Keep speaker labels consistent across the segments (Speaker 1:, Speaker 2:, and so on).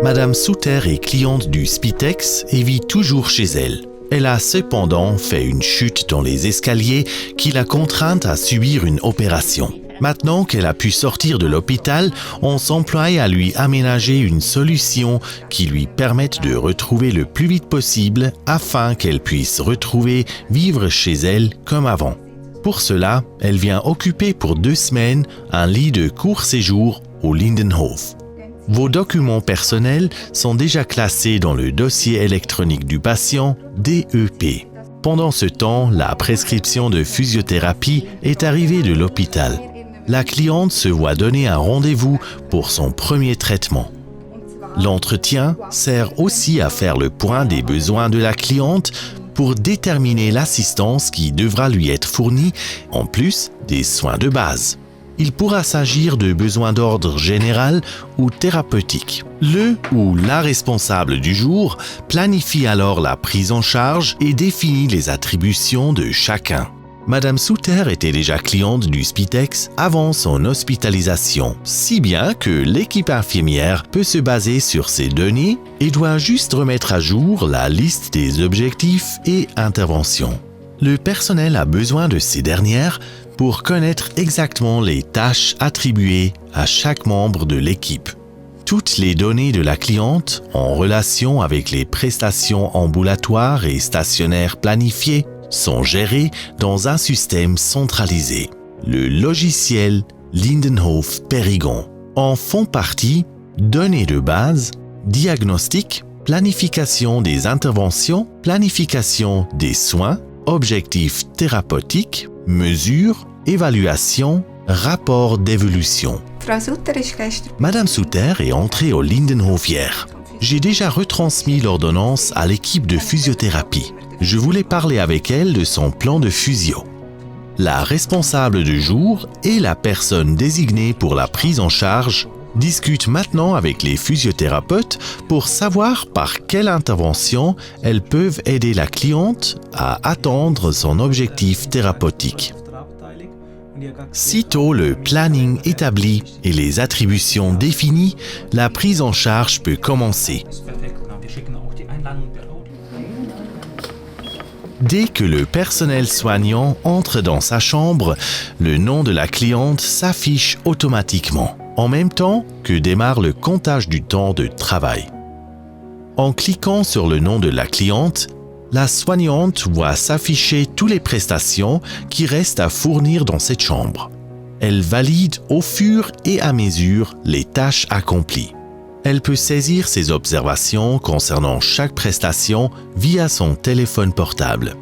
Speaker 1: Madame Souter est cliente du Spitex et vit toujours chez elle. Elle a cependant fait une chute dans les escaliers qui l'a contrainte à subir une opération. Maintenant qu'elle a pu sortir de l'hôpital, on s'emploie à lui aménager une solution qui lui permette de retrouver le plus vite possible afin qu'elle puisse vivre chez elle comme avant. Pour cela, elle vient occuper pour 2 semaines un lit de court séjour au Lindenhof. Vos documents personnels sont déjà classés dans le dossier électronique du patient DEP. Pendant ce temps, la prescription de physiothérapie est arrivée de l'hôpital. La cliente se voit donner un rendez-vous pour son premier traitement. L'entretien sert aussi à faire le point des besoins de la cliente pour déterminer l'assistance qui devra lui être fournie en plus des soins de base. Il pourra s'agir de besoins d'ordre général ou thérapeutique. Le ou la responsable du jour planifie alors la prise en charge et définit les attributions de chacun. Madame Souter était déjà cliente du Spitex avant son hospitalisation, si bien que l'équipe infirmière peut se baser sur ces données et doit juste remettre à jour la liste des objectifs et interventions. Le personnel a besoin de ces dernières pour connaître exactement les tâches attribuées à chaque membre de l'équipe. Toutes les données de la cliente en relation avec les prestations ambulatoires et stationnaires planifiées sont gérées dans un système centralisé, le logiciel Lindenhof Périgon. En font partie données de base, diagnostic, planification des interventions, planification des soins, objectifs thérapeutiques, mesures, évaluation, rapport d'évolution. Madame Souter est entrée au Lindenhof hier. J'ai déjà retransmis l'ordonnance à l'équipe de physiothérapie. Je voulais parler avec elle de son plan de physio. La responsable du jour et la personne désignée pour la prise en charge discutent maintenant avec les physiothérapeutes pour savoir par quelle intervention elles peuvent aider la cliente à atteindre son objectif thérapeutique. Sitôt le planning établi et les attributions définies, la prise en charge peut commencer. Dès que le personnel soignant entre dans sa chambre, le nom de la cliente s'affiche automatiquement, en même temps que démarre le comptage du temps de travail. En cliquant sur le nom de la cliente, la soignante voit s'afficher toutes les prestations qui restent à fournir dans cette chambre. Elle valide au fur et à mesure les tâches accomplies. Elle peut saisir ses observations concernant chaque prestation via son téléphone portable.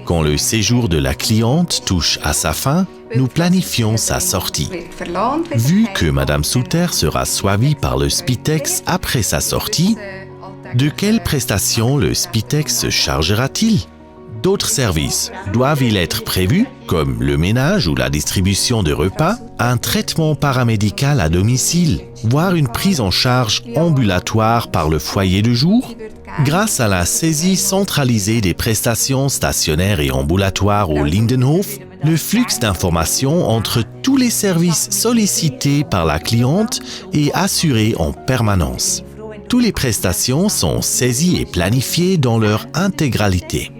Speaker 1: Quand le séjour de la cliente touche à sa fin, nous planifions sa sortie. Vu que Madame Souter sera suivie par le Spitex après sa sortie, de quelles prestations le Spitex se chargera-t-il ? D'autres services doivent-ils être prévus, comme le ménage ou la distribution de repas, un traitement paramédical à domicile, voire une prise en charge ambulatoire par le foyer de jour ? Grâce à la saisie centralisée des prestations stationnaires et ambulatoires au Lindenhof, le flux d'informations entre tous les services sollicités par la cliente est assuré en permanence. Toutes les prestations sont saisies et planifiées dans leur intégralité.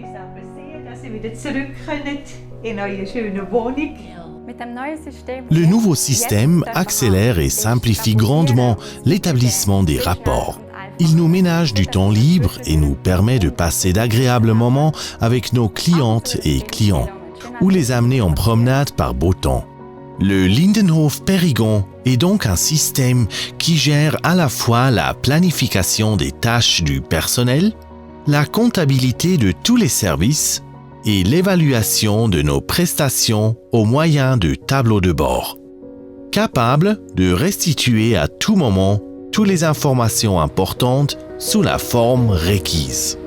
Speaker 1: Le nouveau système accélère et simplifie grandement l'établissement des rapports. Il nous ménage du temps libre et nous permet de passer d'agréables moments avec nos clientes et clients, ou les amener en promenade par beau temps. Le Lindenhof Périgon est donc un système qui gère à la fois la planification des tâches du personnel, la comptabilité de tous les services et l'évaluation de nos prestations au moyen de tableaux de bord. Capable de restituer à tout moment toutes les informations importantes sous la forme requise.